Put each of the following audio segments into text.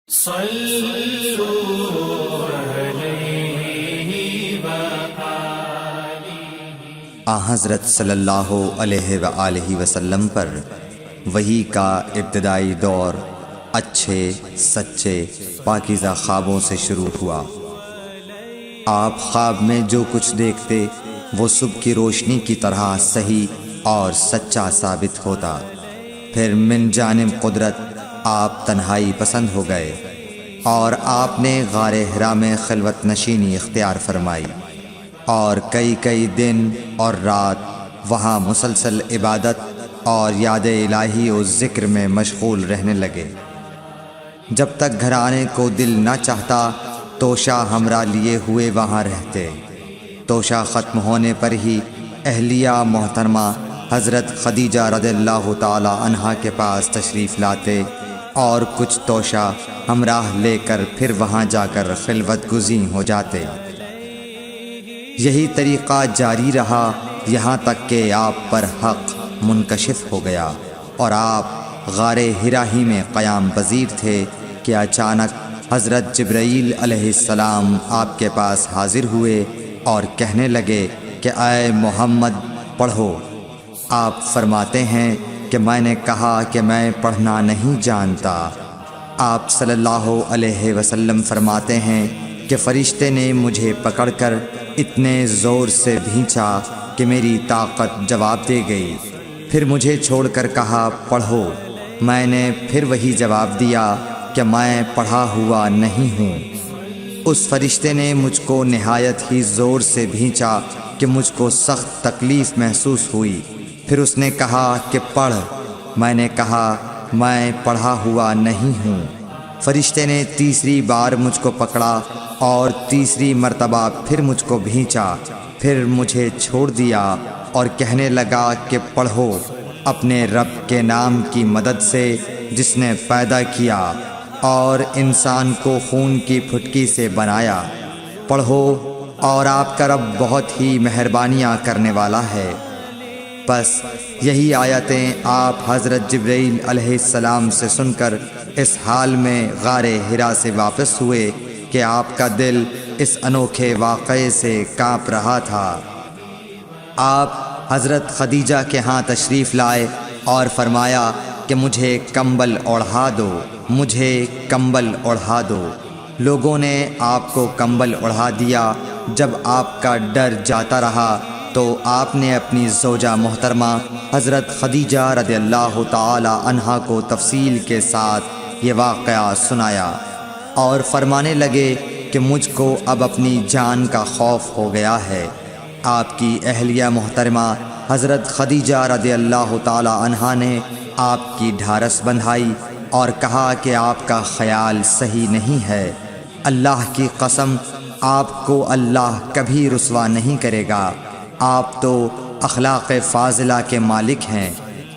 حضرت صلی اللہ علیہ وآلہ وسلم پر وحی کا ابتدائی دور اچھے سچے پاکیزہ خوابوں سے شروع ہوا۔ آپ خواب میں جو کچھ دیکھتے وہ صبح کی روشنی کی طرح صحیح اور سچا ثابت ہوتا۔ پھر من جانب قدرت آپ تنہائی پسند ہو گئے اور آپ نے غار حرا میں خلوت نشینی اختیار فرمائی اور کئی دن اور رات وہاں مسلسل عبادت اور یاد الہی و ذکر میں مشغول رہنے لگے۔ جب تک گھر آنے کو دل نہ چاہتا توشہ ہمراہ لیے ہوئے وہاں رہتے۔ توشہ ختم ہونے پر ہی اہلیہ محترمہ حضرت خدیجہ رضی اللہ تعالی عنہا کے پاس تشریف لاتے اور کچھ توشہ ہمراہ لے کر پھر وہاں جا کر خلوت گزین ہو جاتے۔ یہی طریقہ جاری رہا یہاں تک کہ آپ پر حق منکشف ہو گیا اور آپ غار حرا ہی میں قیام پذیر تھے کہ اچانک حضرت جبرائیل علیہ السلام آپ کے پاس حاضر ہوئے اور کہنے لگے کہ اے محمد پڑھو۔ آپ فرماتے ہیں کہ میں نے کہا کہ میں پڑھنا نہیں جانتا۔ آپ صلی اللہ علیہ وسلم فرماتے ہیں کہ فرشتے نے مجھے پکڑ کر اتنے زور سے بھینچا کہ میری طاقت جواب دے گئی۔ پھر مجھے چھوڑ کر کہا پڑھو۔ میں نے پھر وہی جواب دیا کہ میں پڑھا ہوا نہیں ہوں۔ اس فرشتے نے مجھ کو نہایت ہی زور سے بھینچا کہ مجھ کو سخت تکلیف محسوس ہوئی۔ پھر اس نے کہا کہ پڑھ۔ میں نے کہا میں پڑھا ہوا نہیں ہوں۔ فرشتے نے تیسری بار مجھ کو پکڑا اور تیسری مرتبہ پھر مجھ کو بھینچا۔ پھر مجھے چھوڑ دیا اور کہنے لگا کہ پڑھو اپنے رب کے نام کی مدد سے جس نے پیدا کیا اور انسان کو خون کی پھٹکی سے بنایا۔ پڑھو اور آپ کا رب بہت ہی مہربانیاں کرنے والا ہے۔ بس یہی آیتیں آپ حضرت جبرائیل علیہ السلام سے سن کر اس حال میں غار حرا سے واپس ہوئے کہ آپ کا دل اس انوکھے واقعے سے کانپ رہا تھا۔ آپ حضرت خدیجہ کے ہاں تشریف لائے اور فرمایا کہ مجھے کمبل اوڑھا دو، مجھے کمبل اوڑھا دو۔ لوگوں نے آپ کو کمبل اوڑھا دیا۔ جب آپ کا ڈر جاتا رہا تو آپ نے اپنی زوجہ محترمہ حضرت خدیجہ رضی اللہ تعالی عنہا کو تفصیل کے ساتھ یہ واقعہ سنایا اور فرمانے لگے کہ مجھ کو اب اپنی جان کا خوف ہو گیا ہے۔ آپ کی اہلیہ محترمہ حضرت خدیجہ رضی اللہ تعالی عنہا نے آپ کی ڈھارس بندھائی اور کہا کہ آپ کا خیال صحیح نہیں ہے۔ اللہ کی قسم آپ کو اللہ کبھی رسوا نہیں کرے گا۔ آپ تو اخلاق فاضلہ کے مالک ہیں۔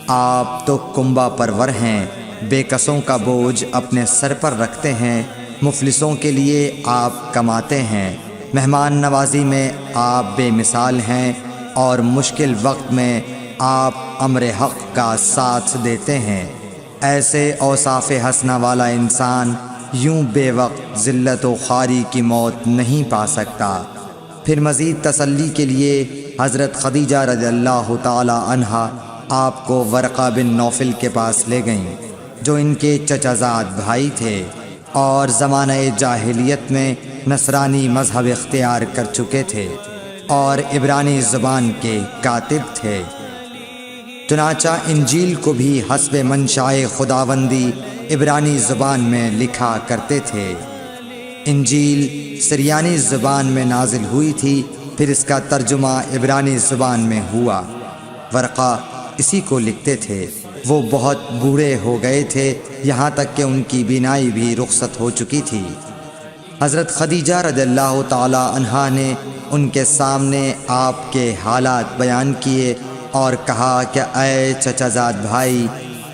آپ تو کنبہ پرور ہیں، بے کسوں کا بوجھ اپنے سر پر رکھتے ہیں، مفلسوں کے لیے آپ کماتے ہیں، مہمان نوازی میں آپ بے مثال ہیں اور مشکل وقت میں آپ امر حق کا ساتھ دیتے ہیں۔ ایسے اوصاف حسنہ والا انسان یوں بے وقت ذلت و خواری کی موت نہیں پا سکتا۔ پھر مزید تسلی کے لیے حضرت خدیجہ رضی اللہ تعالی عنہا آپ کو ورقہ بن نوفل کے پاس لے گئیں جو ان کے چچا زاد بھائی تھے اور زمانہ جاہلیت میں نصرانی مذہب اختیار کر چکے تھے اور عبرانی زبان کے کاتب تھے۔ چنانچہ انجیل کو بھی حسب منشائے خداوندی عبرانی زبان میں لکھا کرتے تھے۔ انجیل سریانی زبان میں نازل ہوئی تھی، پھر اس کا ترجمہ عبرانی زبان میں ہوا۔ ورقہ اسی کو لکھتے تھے۔ وہ بہت بوڑھے ہو گئے تھے، یہاں تک کہ ان کی بینائی بھی رخصت ہو چکی تھی۔ حضرت خدیجہ رضی اللہ تعالی عنہا نے ان کے سامنے آپ کے حالات بیان کیے اور کہا کہ اے چچا زاد بھائی،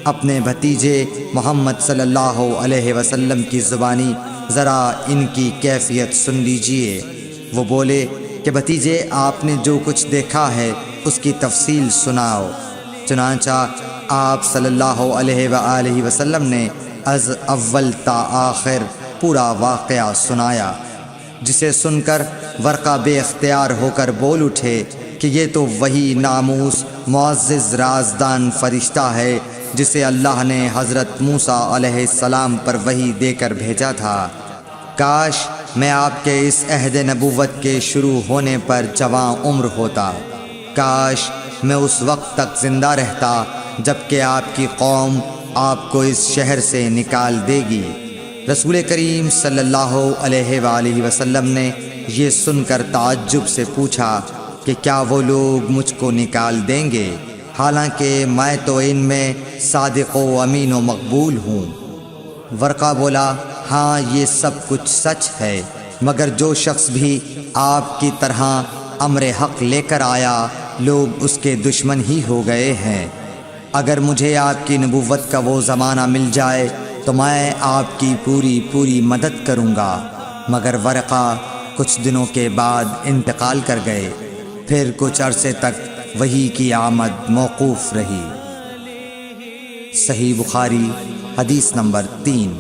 اپنے بھتیجے محمد صلی اللہ علیہ وسلم کی زبانی ذرا ان کی کیفیت سن لیجئے۔ وہ بولے کہ بھتیجے آپ نے جو کچھ دیکھا ہے اس کی تفصیل سناؤ۔ چنانچہ آپ صلی اللہ علیہ وآلہ وسلم نے از اول تا آخر پورا واقعہ سنایا، جسے سن کر ورقہ بے اختیار ہو کر بول اٹھے کہ یہ تو وہی ناموس معزز رازدان فرشتہ ہے جسے اللہ نے حضرت موسیٰ علیہ السلام پر وحی دے کر بھیجا تھا۔ کاش میں آپ کے اس عہد نبوت کے شروع ہونے پر جواں عمر ہوتا، کاش میں اس وقت تک زندہ رہتا جب کہ آپ کی قوم آپ کو اس شہر سے نکال دے گی۔ رسول کریم صلی اللہ علیہ وآلہ وسلم نے یہ سن کر تعجب سے پوچھا کہ کیا وہ لوگ مجھ کو نکال دیں گے، حالانکہ میں تو ان میں صادق و امین و مقبول ہوں۔ ورقہ بولا، ہاں یہ سب کچھ سچ ہے، مگر جو شخص بھی آپ کی طرح امر حق لے کر آیا لوگ اس کے دشمن ہی ہو گئے ہیں۔ اگر مجھے آپ کی نبوت کا وہ زمانہ مل جائے تو میں آپ کی پوری مدد کروں گا، مگر ورقہ کچھ دنوں کے بعد انتقال کر گئے، پھر کچھ عرصے تک وحی کی آمد موقوف رہی۔ صحیح بخاری حدیث نمبر 3۔